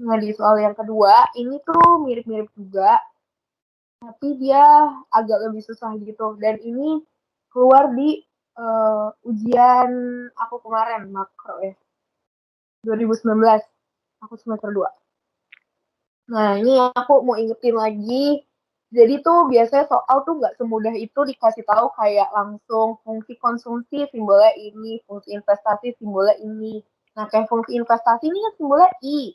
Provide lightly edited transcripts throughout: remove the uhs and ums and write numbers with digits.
Nah, di soal yang kedua, ini tuh mirip-mirip juga, tapi dia agak lebih susah gitu. Dan ini keluar di ujian aku kemarin, makro ya, 2019, aku semester 2. Nah, ini aku mau ingetin lagi. Jadi tuh biasanya soal tuh nggak semudah itu dikasih tahu kayak langsung fungsi konsumsi simbolnya ini, fungsi investasi simbolnya ini. Nah, kayak fungsi investasi ini kan simbolnya I.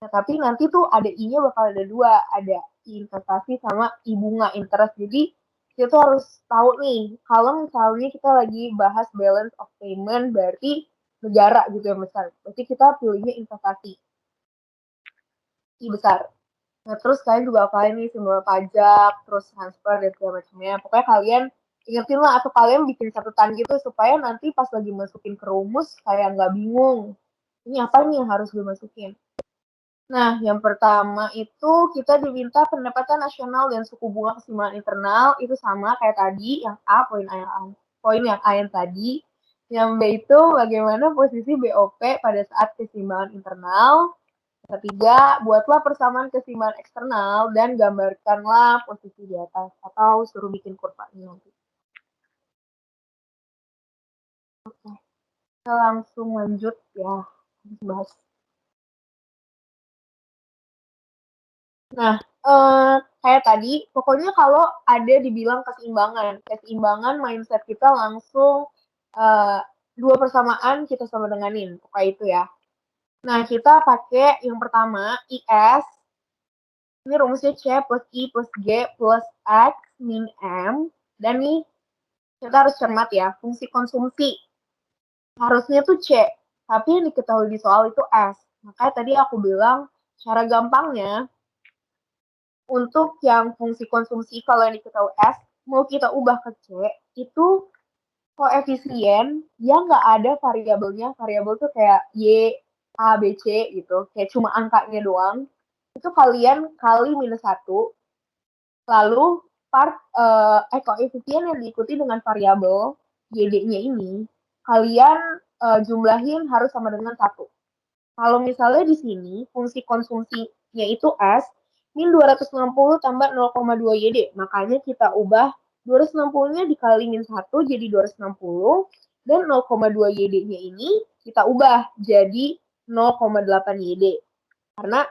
Nah, tapi nanti tuh ada I-nya bakal ada dua, ada I investasi sama I bunga interest. Jadi kita tuh harus tahu nih, kalau misalnya kita lagi bahas balance of payment, berarti negara gitu ya besar. Berarti kita pilihnya investasi, I besar. Nah, terus kalian juga kalian nih simbol pajak, terus transfer dan segala macamnya. Pokoknya kalian ingetin lah atau kalian bikin catatan gitu supaya nanti pas lagi masukin ke rumus kayak nggak bingung. Ini apa nih yang harus gue masukin? Nah, yang pertama itu kita diminta pendapatan nasional dan suku bunga keseimbangan internal itu sama kayak tadi, yang A, poin yang A yang tadi. Yang B itu bagaimana posisi BOP pada saat keseimbangan internal. Ketiga, buatlah persamaan keseimbangan eksternal dan gambarkanlah posisi di atas atau suruh bikin kurvanya nanti. Oke, kita langsung lanjut ya, bahas. Nah, kayak tadi, pokoknya kalau ada dibilang keseimbangan mindset kita langsung dua persamaan kita sama denganin, kayak itu ya. Nah, kita pakai yang pertama, IS. Ini rumusnya C plus I plus G plus X min M. Dan nih, kita harus cermat ya, fungsi konsumsi. Harusnya tuh C, tapi yang diketahui di soal itu S. Makanya tadi aku bilang, cara gampangnya, untuk yang fungsi konsumsi kalau yang diketahui S, mau kita ubah ke C, itu koefisien yang nggak ada variabelnya. Variabel tuh kayak Y, A, B, C gitu. Kayak cuma angkanya doang. Itu kalian kali minus 1. Lalu koefisien yang diikuti dengan variabel YD-nya ini, kalian jumlahin harus sama dengan 1. Kalau misalnya di sini fungsi konsumsinya itu S, min 260 tambah 0,2 YD. Makanya kita ubah 260-nya dikali min 1 jadi 260, dan 0,2 YD-nya ini kita ubah jadi 0,8 YD. Karena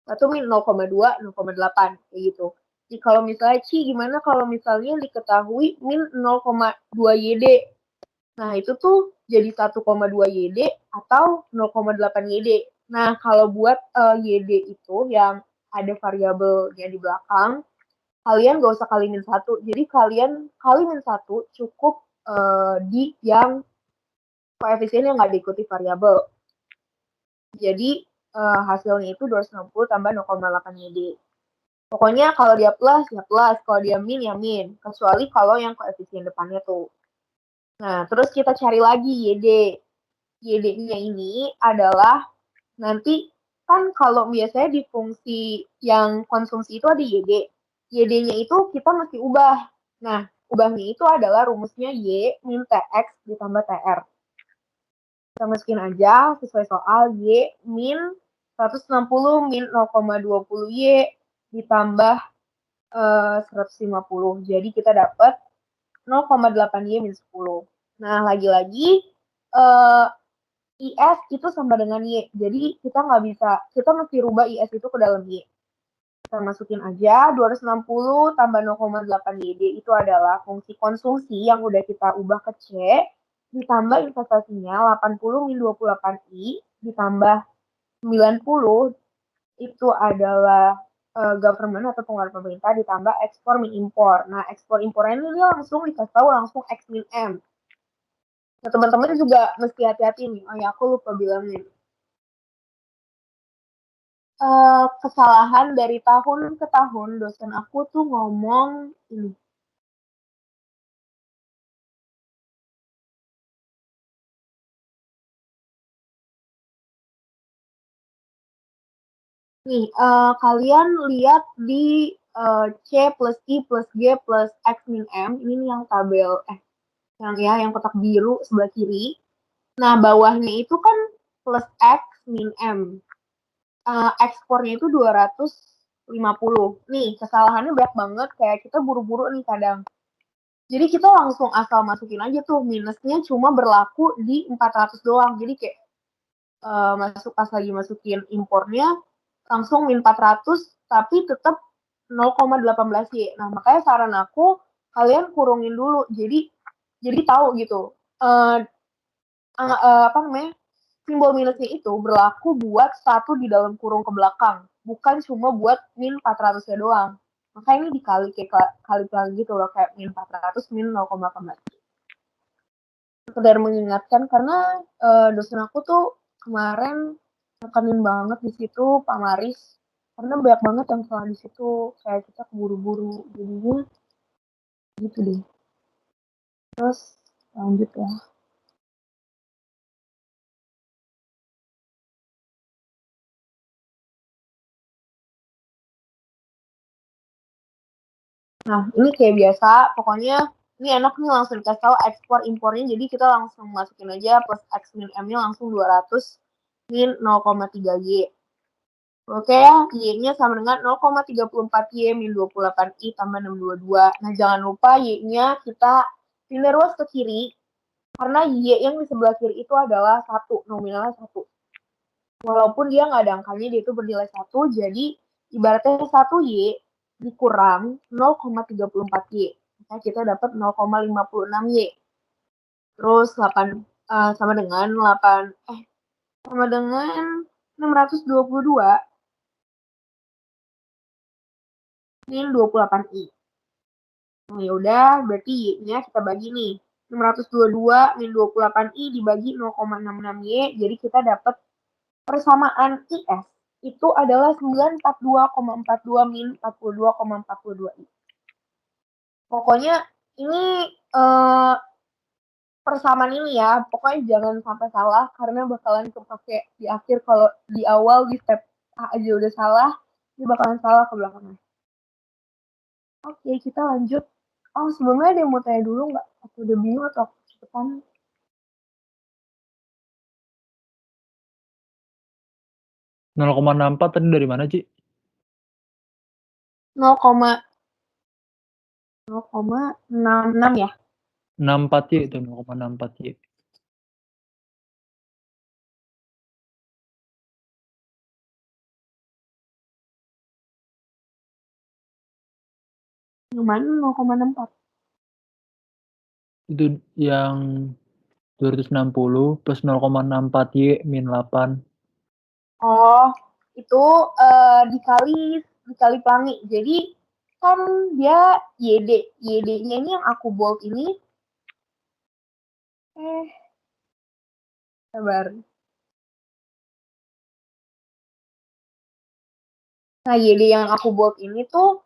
1 min 0,2, 0,8 kayak gitu. Jadi kalau misalnya gimana kalau misalnya diketahui min 0,2 YD? Nah, itu tuh jadi 1,2 YD atau 0,8 YD. Nah, kalau buat YD itu yang ada variabelnya di belakang, kalian gak usah kali min 1. Jadi kalian kali min 1 cukup di yang koefisien yang nggak diikuti variabel. Jadi hasilnya itu 260 tambah 0,8 YD. Pokoknya kalau dia plus, ya plus. Kalau dia min, ya min. Kecuali kalau yang koefisien depannya tuh. Nah, terus kita cari lagi YD. YD-nya ini adalah nanti kan kalau biasanya di fungsi yang konsumsi itu ada YD. YD-nya itu kita mesti ubah. Nah, ubahnya itu adalah rumusnya Y min TX ditambah TR. Kita masukin aja sesuai soal Y min 160 min 0,20 Y ditambah 150. Jadi kita dapat 0,8 Y min 10. Nah, lagi-lagi IS itu sama dengan Y. Jadi kita nggak bisa, kita mesti rubah IS itu ke dalam Y. Kita masukin aja 260 tambah 0,8 YD itu adalah fungsi konsumsi yang udah kita ubah ke C, ditambah investasinya 80 min 28I, ditambah 90 itu adalah government atau pengeluaran pemerintah, ditambah ekspor min impor. Nah, ekspor impornya ini langsung dikasih tahu langsung X min M. Nah, teman-teman juga mesti hati-hati nih. Oh ya, aku lupa bilangnya. Kesalahan dari tahun ke tahun, dosen aku tuh ngomong ini. Nih, kalian lihat di C plus I plus G plus X min M, ini yang tabel, yang kotak biru sebelah kiri. Nah, bawahnya itu kan plus X min M. ekspornya itu 250. Nih, kesalahannya banyak banget, kayak kita buru-buru nih kadang. Jadi kita langsung asal masukin aja tuh, minusnya cuma berlaku di 400 doang. Jadi kayak pas lagi masukin impornya, langsung min 400, tapi tetap 0,18 Y. Nah, makanya saran aku, kalian kurungin dulu. Jadi tahu gitu, apa namanya, simbol minusnya itu berlaku buat satu di dalam kurung ke belakang, bukan cuma buat min 400-nya doang. Makanya ini dikali kayak kali pelan gitu loh, kayak min 400 min 0,18. Sekedar mengingatkan karena dosen aku tuh kemarin nekanin banget di situ Pak Maris, karena banyak banget yang salah di situ, kayak kita keburu-buru jadinya gitu deh. Terus lanjut ya. Nah, ini kayak biasa, pokoknya ini enak nih langsung dikasih tahu ekspor impornya, jadi kita langsung masukin aja plus X min M-nya langsung 200 min 0,3 Y. Oke ya, Y-nya sama dengan 0,34 Y min 28 I tambah 622. Nah, jangan lupa Y-nya kita pindah ruas ke kiri, karena Y yang di sebelah kiri itu adalah 1, nominalnya 1. Walaupun dia nggak ada angkanya, dia itu bernilai 1, jadi ibaratnya 1 Y dikurang 0,34 Y. Maka kita dapat 0,56 Y. Terus 8 sama dengan 622 min 28 I. Nah, yaudah, berarti Y-nya kita bagi nih. 622 min 28 I dibagi 0,66 Y, jadi kita dapat persamaan IS itu adalah 942,42 min 42,42 I. Pokoknya ini persamaan ini ya, pokoknya jangan sampai salah karena bakalan kepake di akhir. Kalau di awal di step A aja udah salah, ini bakalan salah ke belakangnya. Oke, kita lanjut. Oh, sebelumnya ada yang mau tanya dulu nggak? Aku udah bingung atau aku cepetan? 0,64 tadi dari mana, Ci? 0,66 ya? 64 Y itu 0,64 Y. Yang mana 0,64? Itu yang 260 plus 0,64 Y min 8. Oh, itu dikali pelangi. Jadi kan dia YD. YD-nya ini yang aku bold ini. Sabar. Nah, YD yang aku bold ini tuh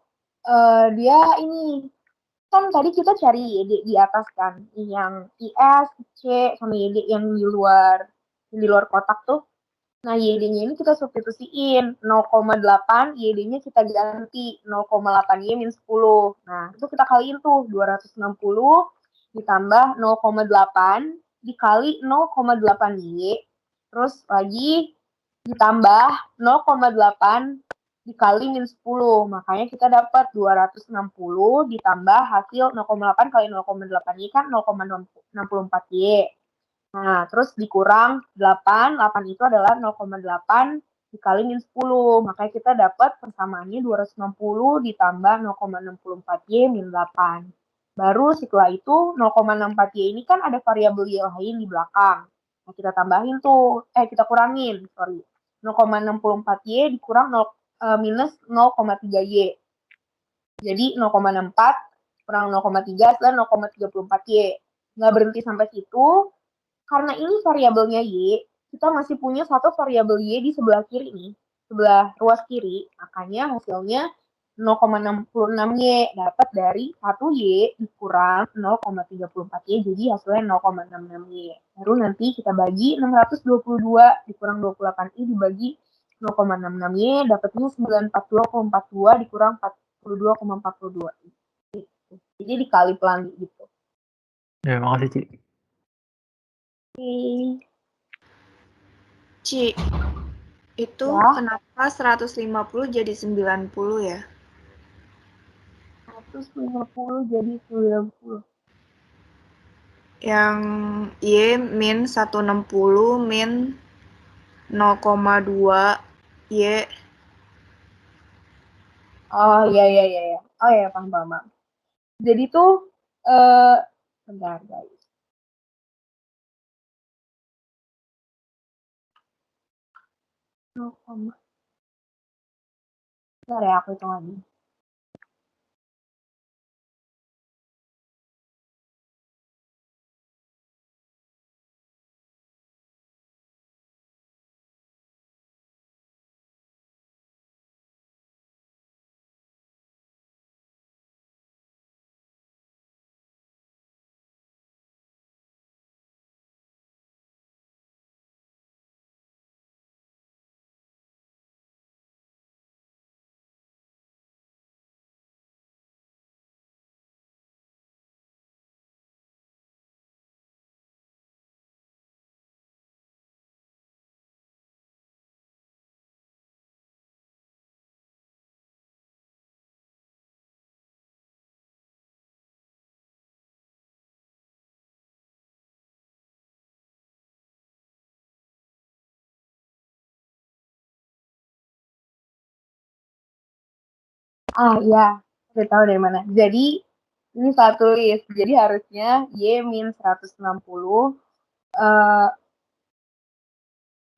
dia ini. Kan tadi kita cari YD di atas kan. Yang IS, C, sama YD yang di luar kotak tuh. Nah, YD-nya ini kita substitusiin. 0,8, YD-nya kita ganti 0,8 Y min 10. Nah, itu kita kaliin tuh 260 ditambah 0,8 dikali 0,8 Y. Terus lagi ditambah 0,8 dikali min 10. Makanya kita dapat 260 ditambah hasil 0,8 kali 0,8 Y kan 0,64 Y. Nah, terus dikurang 8, 8 itu adalah 0,8 dikali min 10. Makanya kita dapat persamaannya 260 ditambah 0,64 Y min 8. Baru setelah itu 0,64 Y ini kan ada variabel Y lain di belakang. Nah, kita tambahin tuh, kita kurangin, sorry. 0,64 Y dikurang minus 0,3 Y. Jadi 0,64 kurang 0,3 dan 0,34 Y. Nggak berhenti sampai situ, karena ini variabelnya Y, kita masih punya satu variabel Y di sebelah kiri nih, sebelah ruas kiri, makanya hasilnya 0,66 Y dapat dari 1 Y dikurang 0,34 Y, jadi hasilnya 0,66 Y. Baru nanti kita bagi 622 dikurang 28 Y dibagi 0,66 Y, dapatnya 942,42 dikurang 42,42 Y. Jadi dikali pelan gitu. Ya, makasih, Ci. Ci, Itu Ya. kenapa 150 jadi 90 ya? 150 jadi 90. Yang Y min 160 min 0,2 Y. Oh iya iya iya iya. Oh iya paham paham. Paham. Jadi tuh eh bentar guys. Bentar ya aku hitung lagi. Ah iya, saya tahu dari mana. Jadi ini satu list. Jadi harusnya Y min 160 eh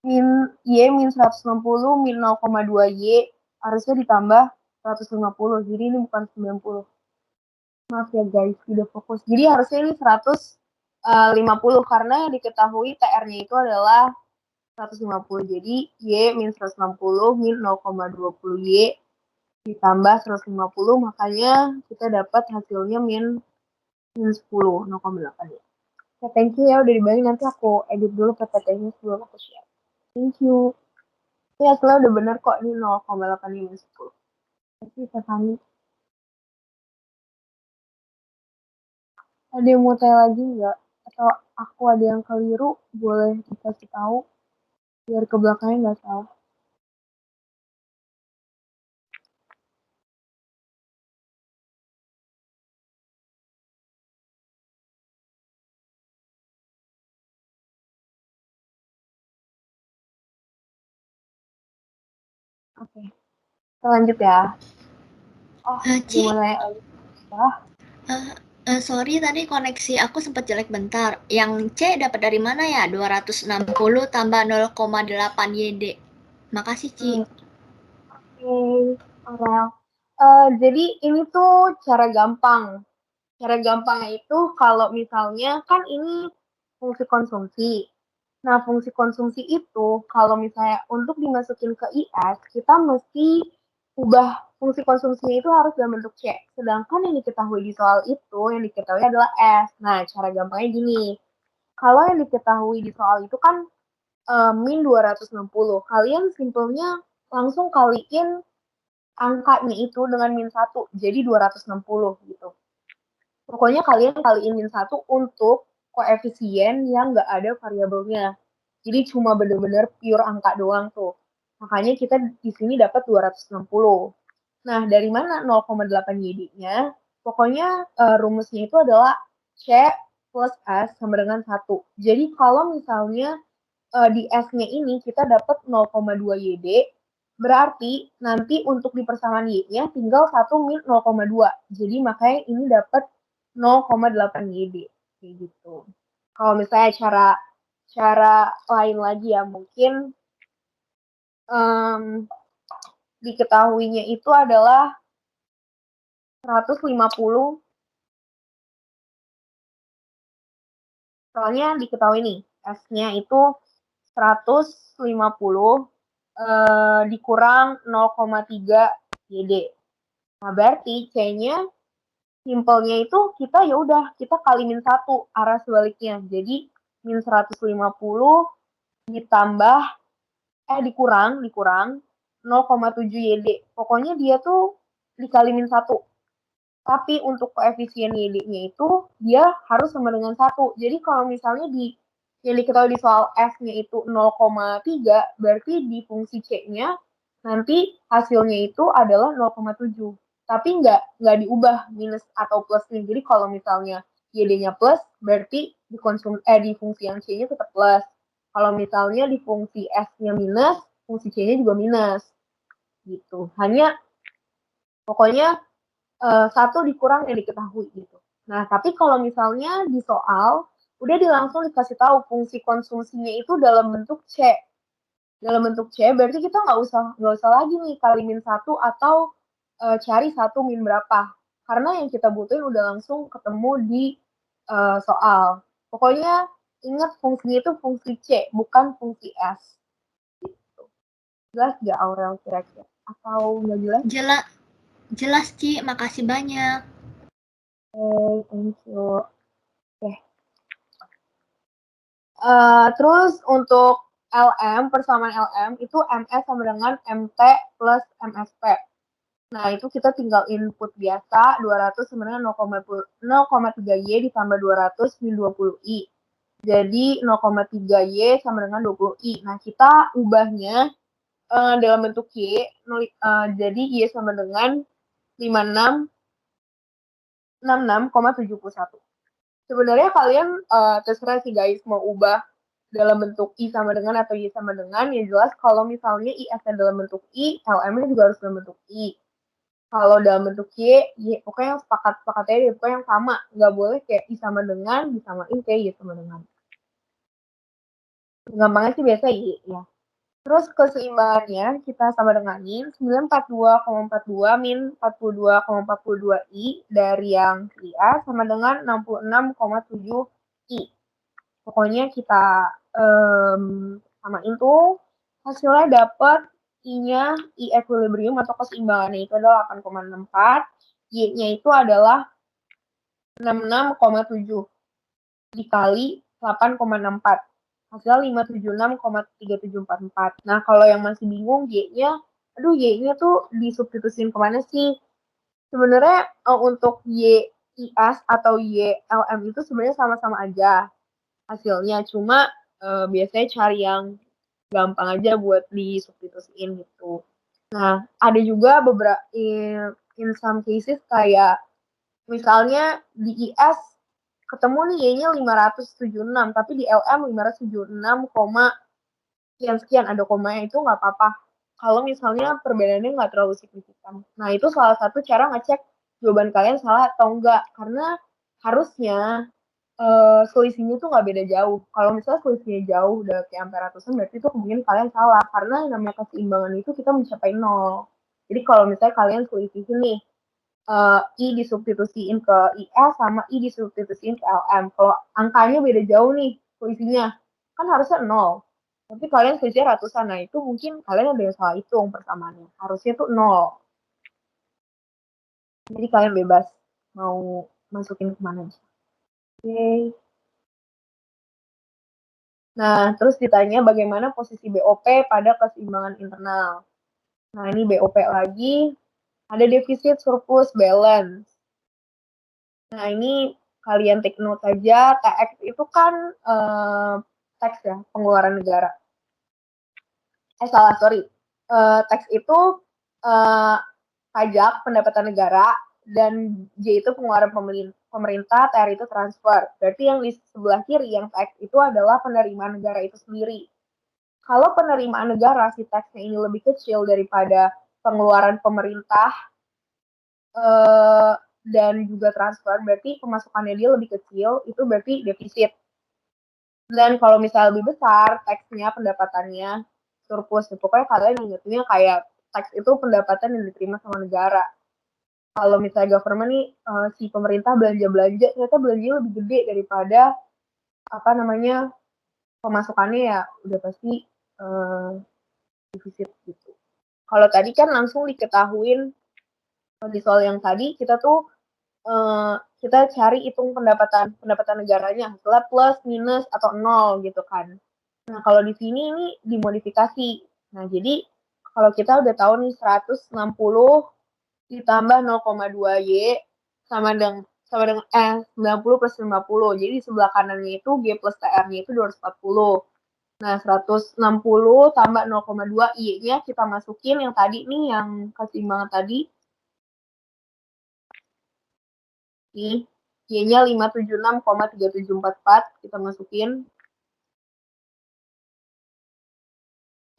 min Y min 160 min 0,2 Y harusnya ditambah 150. Jadi ini bukan 90. Maaf ya guys, tidak fokus. Jadi harusnya ini 150 karena yang diketahui TR-nya itu adalah 150. Jadi Y min 160 min 0,20 Y ditambah 150, makanya kita dapat hasilnya min 10, 0,8 ya. Ya, thank you ya udah dibagi. Nanti aku edit dulu PPT-nya sebelum aku share. Thank you. Ya, hasilnya udah bener kok. Ini 0,8 min 10. Tapi Stefani, ada yang mau tanya lagi nggak? Atau aku ada yang keliru, boleh dikasih tahu biar ke belakangnya nggak salah. Oke, kita lanjut ya. Oh, ada yang mau nanya lagi? Sorry tadi koneksi aku sempat jelek bentar. Yang C dapat dari mana ya? 260 tambah 0,8 YD. Makasih, Ci. Oke, Aurel. Jadi ini tuh cara gampang. Cara gampangnya itu kalau misalnya kan ini fungsi konsumsi. Nah, fungsi konsumsi itu kalau misalnya untuk dimasukin ke IS, kita mesti ubah fungsi konsumsinya itu harus dalam bentuk C. Sedangkan yang diketahui di soal itu, yang diketahui adalah S. Nah, cara gampangnya gini. Kalau yang diketahui di soal itu kan min 260. Kalian simpelnya langsung kaliin angkanya itu dengan min 1. Jadi 260 gitu. Pokoknya kalian kaliin min 1 untuk koefisien yang nggak ada variabelnya. Jadi cuma bener-bener pure angka doang tuh. Makanya kita di sini dapat 260. Nah, dari mana 0,8 YD-nya? Pokoknya rumusnya itu adalah C plus S sama dengan 1. Jadi kalau misalnya di S-nya ini kita dapat 0,2 YD, berarti nanti untuk di persamaan Y-nya tinggal 1 min 0,2. Jadi makanya ini dapat 0,8 YD. Kayak gitu. Kalau misalnya cara cara lain lagi ya mungkin um, diketahuinya itu adalah 150. Soalnya diketahui nih, S-nya itu 150 dikurang 0,3 YD. Nah, berarti C-nya simpelnya itu kita ya udah kita kali min 1 arah sebaliknya. Jadi min 150 ditambah dikurang 0,7 YD. Pokoknya dia tuh dikali min 1. Tapi untuk koefisien YD-nya itu dia harus sama dengan 1. Jadi kalau misalnya di yang diketahui di soal S-nya itu 0,3, berarti di fungsi C-nya nanti hasilnya itu adalah 0,7. Tapi nggak diubah minus atau plusnya. Jadi kalau misalnya YD-nya plus, berarti di fungsi yang C-nya tetap plus. Kalau misalnya di fungsi S-nya minus, fungsi C-nya juga minus. Gitu. Hanya pokoknya satu dikurang yang diketahui gitu. Nah, tapi kalau misalnya di soal udah langsung dikasih tahu fungsi konsumsinya itu dalam bentuk C. Dalam bentuk C berarti kita nggak usah lagi nih kali min 1 atau cari 1 min berapa. Karena yang kita butuhin udah langsung ketemu di soal. Pokoknya ingat fungsinya itu fungsi C, bukan fungsi S. Gitu. Jelas nggak Aurel kira-kira? Atau nggak jelas? Jelas, Ci. Makasih banyak. Oke, thank you. Oke. Terus untuk LM, persamaan LM itu MS sama dengan MT plus MSP. Nah, itu kita tinggal input biasa, 200 sama dengan 0,3Y ditambah 200 min 20I. Jadi 0,3Y sama dengan 20I. Nah, kita ubahnya dalam bentuk Y, jadi Y sama dengan 66,71. Sebenarnya kalian terserah sih guys mau ubah dalam bentuk I sama dengan atau Y sama dengan. Ya jelas kalau misalnya IS-nya dalam bentuk I, LM-nya juga harus dalam bentuk I. Kalau dalam bentuk Y pokoknya yang sepakat-sepakatnya deh, pokoknya yang sama. Nggak boleh kayak I sama dengan, disamain kayak Y sama dengan. Gampangnya sih biasa Y ya. Terus keseimbangannya kita sama denganin 942,42 min 42,42I dari yang IA sama dengan 66,7I. Pokoknya kita samain tuh hasilnya dapat I-nya I equilibrium atau keseimbangannya itu adalah 8,64, Y-nya itu adalah 66,7 dikali 8,64. Hasil 576,3744. Nah, kalau yang masih bingung Y-nya, aduh Y-nya tuh disubstitusin kemana sih? Sebenarnya untuk Y IAS atau Y LM itu sebenarnya sama-sama aja hasilnya. Cuma biasanya cari yang gampang aja buat disubstitusiin gitu. Nah, ada juga beberapa in some cases kayak misalnya di IS ketemu nih Y-nya 576, tapi di LM 576, sekian ada komanya itu nggak apa-apa. Kalau misalnya perbedaannya nggak terlalu signifikan. Nah, itu salah satu cara ngecek jawaban kalian salah atau enggak. Karena harusnya selisihnya tuh nggak beda jauh. Kalau misalnya selisihnya jauh, udah kayak sampai ratusan, berarti itu kemungkinan kalian salah. Karena yang namanya keseimbangan itu kita mencapai 0. Jadi kalau misalnya kalian selisihin nih, I disubstitusiin ke IS sama I disubstitusiin ke LM. Kalau angkanya beda jauh nih selisihnya, kan harusnya 0. Tapi kalian selisihnya ratusan, nah itu mungkin kalian ada yang salah hitung persamaannya. Harusnya tuh 0. Jadi kalian bebas mau masukin kemana aja. Oke. Nah, terus ditanya bagaimana posisi BOP pada keseimbangan internal. Nah, ini BOP lagi. Ada defisit, surplus, balance. Nah, ini kalian take note aja. TX itu kan tax ya, pengeluaran negara. Sorry. Tax itu pajak pendapatan negara, dan J itu pengeluaran pemerintah, TR itu transfer. Berarti yang di sebelah kiri, yang tax itu adalah penerimaan negara itu sendiri. Kalau penerimaan negara, si taxnya ini lebih kecil daripada pengeluaran pemerintah dan juga transfer, berarti pemasukannya dia lebih kecil, itu berarti defisit. Dan kalau misalnya lebih besar, taxnya, pendapatannya, surplus. Pokoknya kalian ingetnya kayak tax itu pendapatan yang diterima sama negara. Kalau misalnya government nih, si pemerintah belanja-belanja, ternyata belanjanya lebih gede daripada pemasukannya, ya udah pasti defisit gitu. Kalau tadi kan langsung diketahuin di soal yang tadi kita tuh kita cari hitung pendapatan negaranya, hasilnya plus, minus, atau 0 gitu kan. Nah, kalau di sini ini dimodifikasi. Nah, jadi kalau kita udah tahu nih 160 ditambah 0,2Y sama sama dengan 90 plus 50. Jadi di sebelah kanannya itu G plus TR-nya itu 240. Nah, 160 tambah 0,2 I-nya kita masukin yang tadi nih, yang keseimbangan tadi. Nih, Y-nya 576,3744 kita masukin.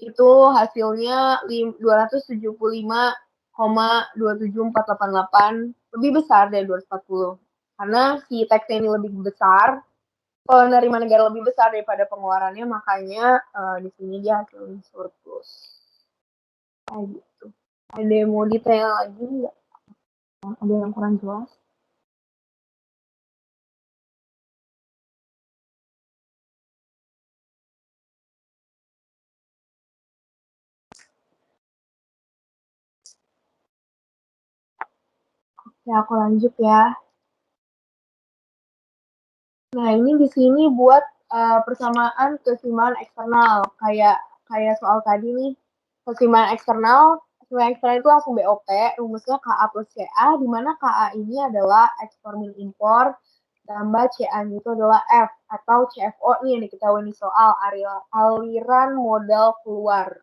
Itu hasilnya 275,27488, lebih besar dari 240. Karena si teksnya ini lebih besar, penerima negara lebih besar daripada pengeluarannya, makanya di sini dia hasilnya surplus. Kayak gitu. Ada yang mau detail lagi nggak? Ada yang kurang jelas? Ya, aku lanjut ya. Nah, ini di sini buat persamaan keseimbangan eksternal. Kayak soal tadi nih, keseimbangan eksternal itu langsung BOP, rumusnya KA plus CA, di mana KA ini adalah ekspor min impor, tambah CA-nya itu adalah F, atau CFO nih yang diketahui di soal, aliran modal keluar.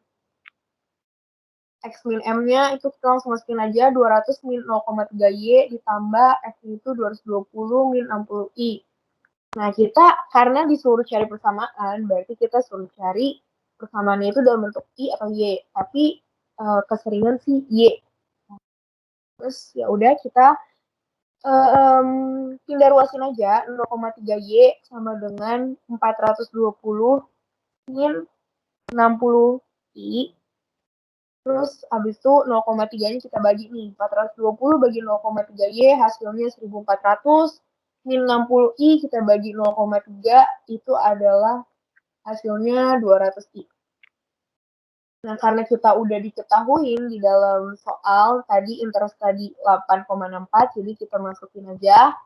X min M-nya itu kita langsung masukin aja 200 min 0,3Y ditambah F itu 220 min 60I. Nah, kita karena disuruh cari persamaan, berarti kita suruh cari persamaannya itu dalam bentuk I atau Y. Tapi keseringan sih Y. Terus ya udah kita pindah ruasin aja 0,3Y sama dengan 420 min 60I. Terus habis itu 0,3-nya kita bagi nih. 420 bagi 0,3Y hasilnya 1400. Min 60I kita bagi 0,3 itu adalah hasilnya 200I. Nah, karena kita udah diketahuin di dalam soal tadi interest tadi 8,64, jadi kita masukin aja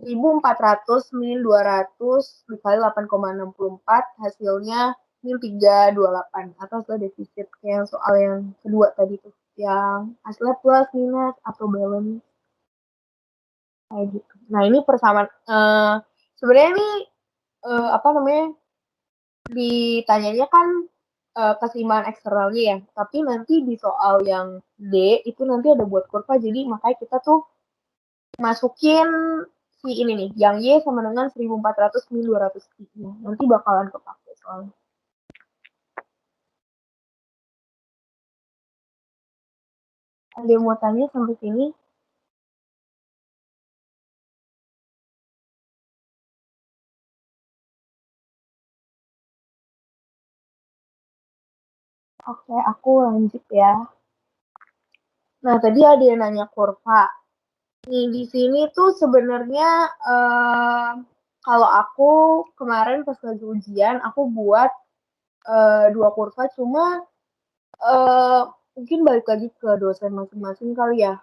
1400 min 200 dikali 8,64 hasilnya min 328 atau hasil defisit kayak soal yang kedua tadi tuh yang hasilnya plus minus atau balance kayak gitu. Nah, ini persamaan sebenarnya ini apa namanya ditanyanya kan keseimbangan eksternalnya ya, tapi nanti di soal yang D itu nanti ada buat kurva, jadi makanya kita tuh masukin si ini nih, yang Y sama dengan 1400 min 200 I. Nanti bakalan kepake soalnya. Ada yang mau tanya sampai sini? Oke, aku lanjut ya. Nah, tadi ada yang nanya kurva. Nih, di sini tuh sebenarnya kalau aku kemarin pas lagi ujian, aku buat 2 kurva, cuma mungkin balik lagi ke dosen masing-masing kali ya.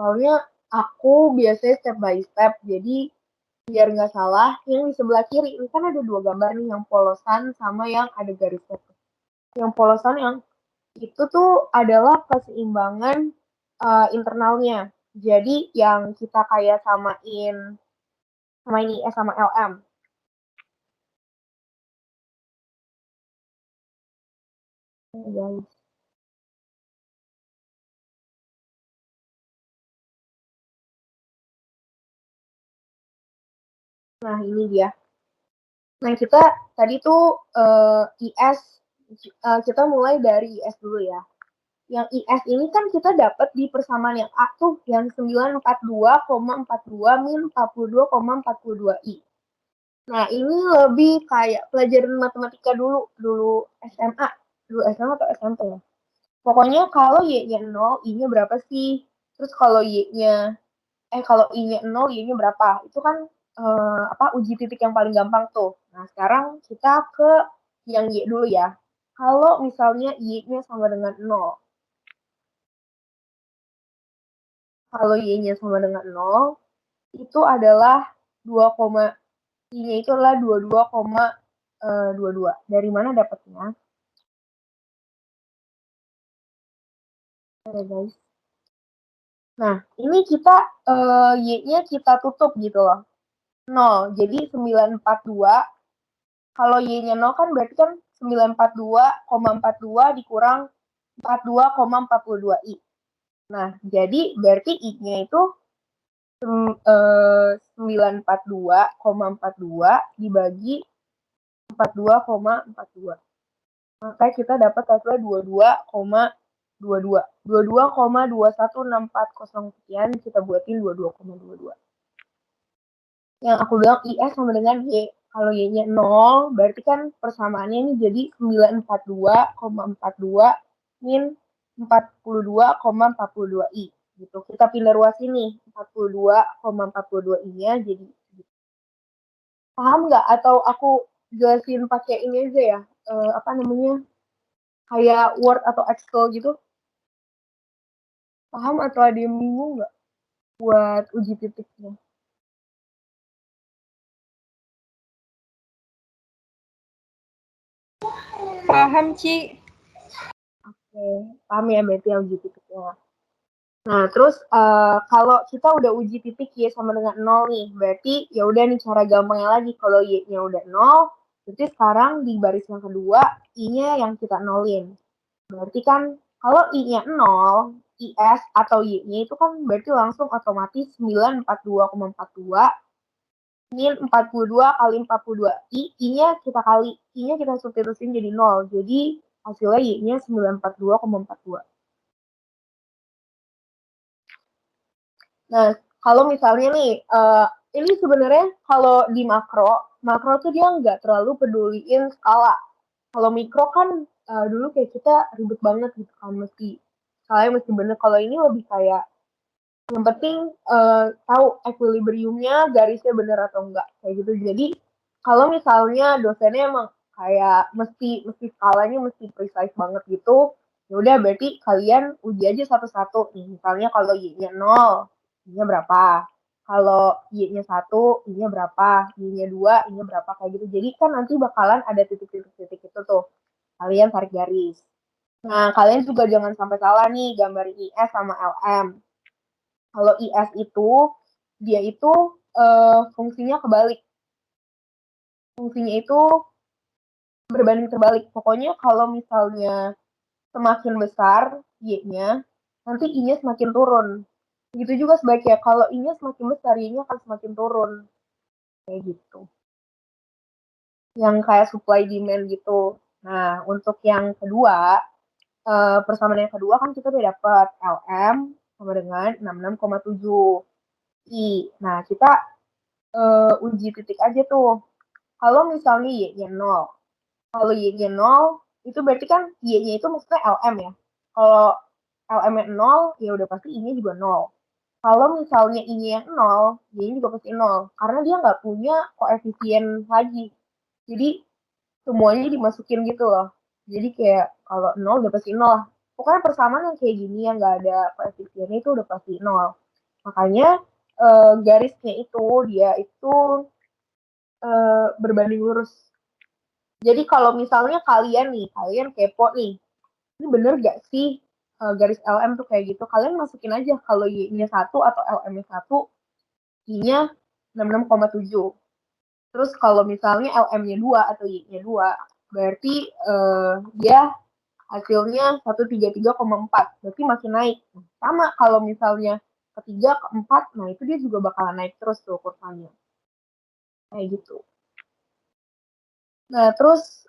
Soalnya aku biasanya step by step, jadi biar nggak salah, yang di sebelah kiri ini kan ada 2 gambar nih, yang polosan sama yang ada garisnya. Yang polosan yang itu tuh adalah keseimbangan internalnya. Jadi yang kita kayak samain sama ini S sama LM. Guys. Nah, ini dia. Nah, kita tadi tuh IS, kita mulai dari IS dulu ya. Yang IS ini kan kita dapat di persamaan yang A tuh, yang 942,42 min 42,42I. Nah, ini lebih kayak pelajaran matematika dulu SMA. Dulu SMA atau SMP ya. Pokoknya kalau Y-nya 0, I-nya berapa sih? Terus kalau kalau I-nya 0, Y-nya berapa? Itu kan uji titik yang paling gampang tuh. Nah, sekarang kita ke yang Y dulu ya. Kalau misalnya Y-nya sama dengan 0. Kalau Y-nya sama dengan 0, itu adalah 2, I-nya itu adalah 22,22. Dari mana dapatnya? Oke, guys. Nah, ini kita Y-nya kita tutup gitu loh. 0. Jadi 942. Kalau Y-nya 0 kan berarti kan 942,42 dikurang 42,42 I. Nah, jadi berarti I-nya itu 942,42 dibagi 42,42. Maka kita dapat hasilnya 22,22. 22,21640 sekian, kita buatin 22,22. Yang aku bilang IS sama dengan Y. Kalau Y-nya 0, berarti kan persamaannya ini jadi 942,42 min 42,42 I. Gitu. Kita pindah ruas ini, 42,42 I-nya jadi paham nggak? Atau aku jelasin pakai ini aja ya, apa namanya, kayak Word atau Excel gitu? Paham atau ada yang bingung nggak buat uji titiknya? Paham, Ci. Oke, paham ya berarti ya uji titiknya. Nah, terus kalau kita udah uji titik Y sama dengan 0 nih, berarti ya udah nih cara gampangnya lagi. Kalau Y-nya udah 0, berarti sekarang di baris yang kedua, I-nya yang kita nolin. Berarti kan kalau I-nya 0, IS atau Y-nya itu kan berarti langsung otomatis 942,42 min 42 kali 42 I-nya kita kali, I-nya kita substitusin jadi 0. Jadi hasilnya Y-nya 942,42. Nah, kalau misalnya nih, ini sebenarnya kalau di makro tuh dia nggak terlalu peduliin skala. Kalau mikro kan dulu kayak kita ribet banget gitu kan, skalanya mesti bener. Kalau ini lebih kayak yang penting tahu equilibriumnya garisnya bener atau enggak kayak gitu. Jadi kalau misalnya dosennya emang kayak mesti skalanya mesti precise banget gitu, ya udah berarti kalian uji aja satu-satu nih. Misalnya kalau Y-nya 0, Y-nya berapa? Kalau Y-nya 1, Y-nya berapa? Y-nya 2, Y-nya berapa kayak gitu. Jadi kan nanti bakalan ada titik-titik itu tuh. Kalian tarik garis. Nah, kalian juga jangan sampai salah nih gambar IS sama LM. Kalau IS itu dia itu fungsinya kebalik. Fungsinya itu berbanding terbalik. Pokoknya kalau misalnya semakin besar Y-nya, nanti I-nya semakin turun. Begitu juga sebaliknya, kalau I-nya semakin besar, Y-nya akan semakin turun. Kayak gitu. Yang kayak supply demand gitu. Nah, untuk yang kedua, persamaan yang kedua kan kita udah dapat LM sama dengan 66,7 I. Nah, kita uji titik aja tuh. Kalau misalnya Y-nya 0. Kalau Y-nya 0, itu berarti kan Y-nya itu maksudnya LM ya. Kalau LM-nya 0, ya udah pasti I-nya juga 0. Kalau misalnya I-nya 0, Y-nya juga pasti 0. Karena dia nggak punya koefisien lagi. Jadi, semuanya dimasukin gitu loh. Jadi kayak kalau 0 udah pasti 0 lah. Pokoknya persamaan yang kayak gini yang nggak ada koefisiennya itu udah pasti 0. Makanya garisnya itu dia itu berbanding lurus. Jadi kalau misalnya kalian kepo nih, ini bener gak sih garis LM tuh kayak gitu? Kalian masukin aja kalau Y-nya 1 atau LM-nya 1, I-nya 66,7. Terus kalau misalnya LM-nya 2 atau Y-nya 2, berarti dia hasilnya 133,4. Berarti masih naik. Sama kalau misalnya ketiga, keempat, nah itu dia juga bakalan naik terus tuh kurvanya. Kayak gitu. Nah, terus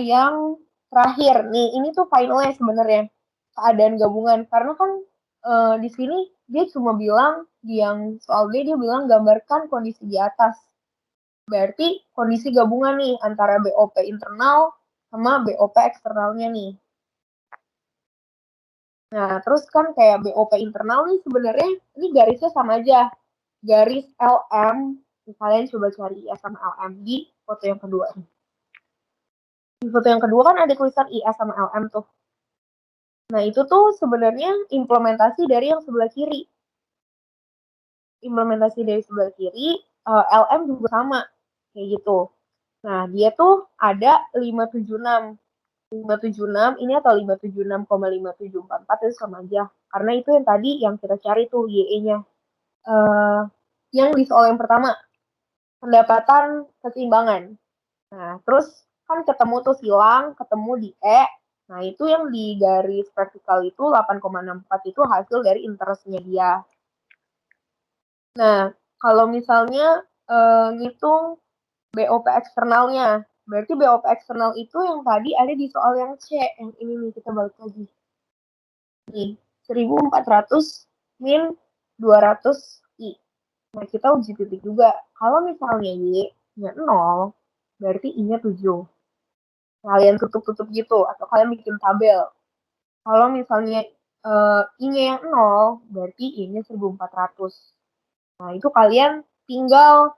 yang terakhir nih, ini tuh finalnya sebenarnya keadaan gabungan. Karena kan di sini dia cuma bilang yang soal B dia bilang gambarkan kondisi di atas. Berarti kondisi gabungan nih antara BOP internal sama BOP eksternalnya nih. Nah, terus kan kayak BOP internal nih sebenarnya ini garisnya sama aja. Garis LM, kalian coba cari ya sama LM di foto yang kedua nih. Di foto yang kedua kan ada tulisan IS sama LM tuh. Nah, itu tuh sebenarnya implementasi dari yang sebelah kiri. Implementasi dari sebelah kiri, LM juga sama, kayak gitu. Nah, dia tuh ada 576. 576 ini atau 576,5744 itu sama aja. Karena itu yang tadi yang kita cari tuh YE-nya. Yang di soal yang pertama, pendapatan keseimbangan. Nah, terus kan ketemu tuh silang, ketemu di E. Nah, itu yang di garis vertikal itu 8,64 itu hasil dari interestnya dia. Nah, kalau misalnya ngitung BOP eksternalnya, berarti BOP eksternal itu yang tadi ada di soal yang C, yang ini nih, kita balik lagi. Nih, 1400 min 200 I. Nah, kita uji titik juga. Kalau misalnya Y-nya 0, berarti I-nya 7. Kalian tutup-tutup gitu, atau kalian bikin tabel. Kalau misalnya I-nya yang 0, berarti I-nya 1400. Nah, itu kalian tinggal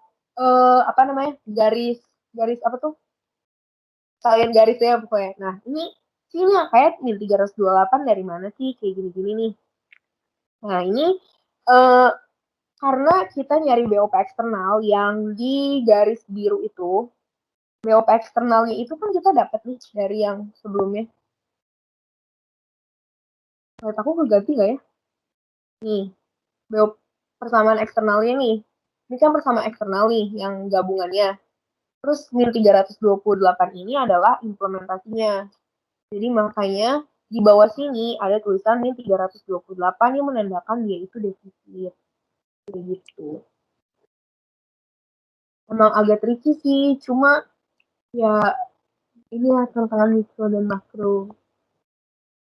garis apa tuh? Kalian garis ya pokoknya. Nah, ini sini kayak 1328 dari mana sih? Kayak gini-gini nih. Nah, ini karena kita nyari BOP eksternal yang di garis biru itu, BOP eksternalnya itu kan kita dapat nih dari yang sebelumnya. Menurut aku keganti nggak ya? Nih, BOP persamaan eksternalnya nih. Ini kan persamaan eksternal nih yang gabungannya. Terus 1328 ini adalah implementasinya. Jadi makanya di bawah sini ada tulisan 1328 yang menandakan dia itu defisit. Kayak gitu. Emang agak tricky sih, cuma ya inilah tantangan mikro dan makro.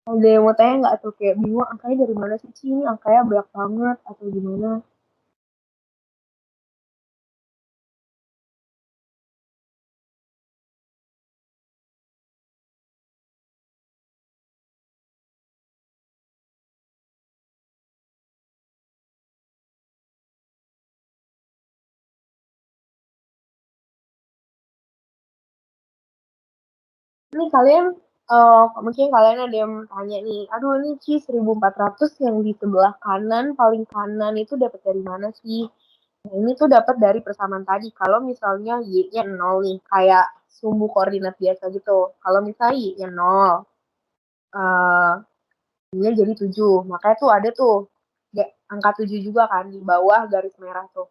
Ada yang mau tanya nggak atau kayak bingung angkanya dari mana sih? Ini angkanya banyak banget atau gimana? Ini kalian mungkin kalian ada yang tanya nih, aduh ini Ci 1400 yang di sebelah kanan paling kanan itu dapat dari mana sih? Nah, ini tuh dapat dari persamaan tadi. Kalau misalnya Y-nya 0 nih, kayak sumbu koordinat biasa gitu. Kalau misalnya Y-nya 0, Y-nya jadi 7. Makanya tuh ada tuh angka 7 juga kan di bawah garis merah tuh.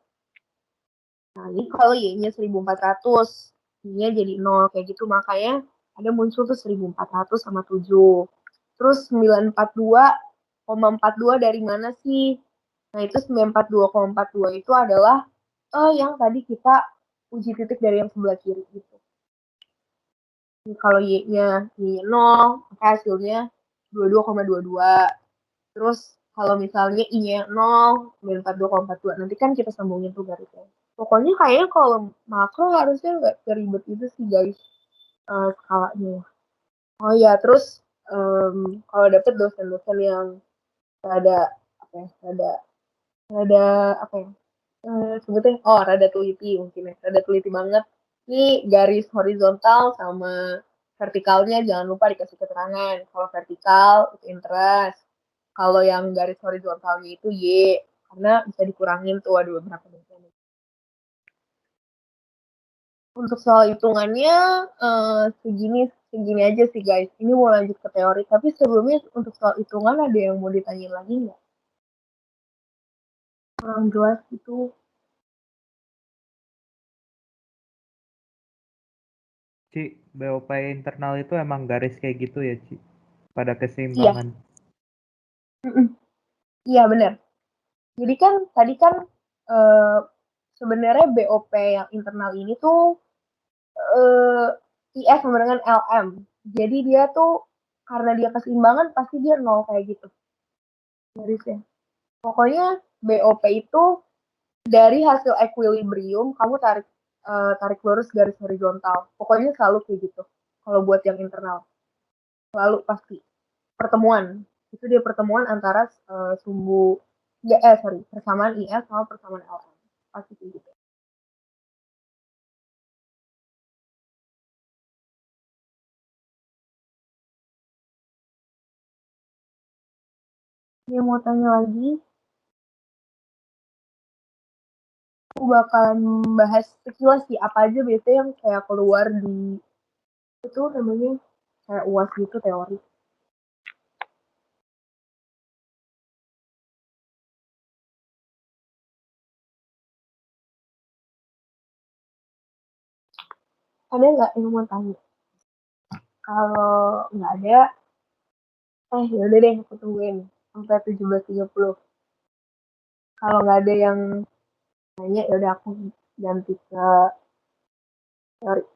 Nah, ini kalau Y-nya 1400, Y-nya jadi 0 kayak gitu. Makanya ada muncul tuh 1400 sama 7. Terus 942,42 dari mana sih? Nah, itu 942,42 itu adalah yang tadi kita uji titik dari yang sebelah kiri gitu. Kalau Y-nya 0, maka hasilnya 22,22. Terus kalau misalnya I-nya 0, 942,42. Nanti kan kita sambungin tuh garisnya. Pokoknya kayaknya kalau makro harusnya nggak seribet itu sih guys skalanya. Oh ya, terus kalau dapet dosen-dosen yang rada apa ya, rada apa ya, sebetulnya rada teliti mungkin ya, rada teliti banget. Ini garis horizontal sama vertikalnya jangan lupa dikasih keterangan. Kalau vertikal itu interest, kalau yang garis horizontalnya itu Y, karena bisa dikurangin tuh ada beberapa dosen. Untuk soal hitungannya segini aja sih guys. Ini mau lanjut ke teori, tapi sebelumnya untuk soal hitungan ada yang mau ditanyain lagi nggak? Kurang jelas itu. Ci, BOP internal itu emang garis kayak gitu ya, Ci? Pada keseimbangan. Iya benar. Jadi kan tadi kan sebenarnya BOP yang internal ini tuh IF sama dengan LM. Jadi dia tuh karena dia keseimbangan pasti dia 0 kayak gitu garisnya. Pokoknya BOP itu dari hasil equilibrium kamu tarik lurus garis horizontal. Pokoknya selalu kayak gitu. Kalau buat yang internal selalu pasti pertemuan. Itu dia pertemuan antara persamaan IF sama persamaan LM. Pasti kayak gitu. Dia mau tanya lagi, aku bakalan bahas sekilas sih apa aja biasanya yang kayak keluar di itu namanya kayak UAS gitu teori. Ada nggak yang mau tanya? Kalau nggak ada, yaudah deh aku tungguin sampai 17.30. Kalau nggak ada yang nanya, yaudah aku ganti ke teori.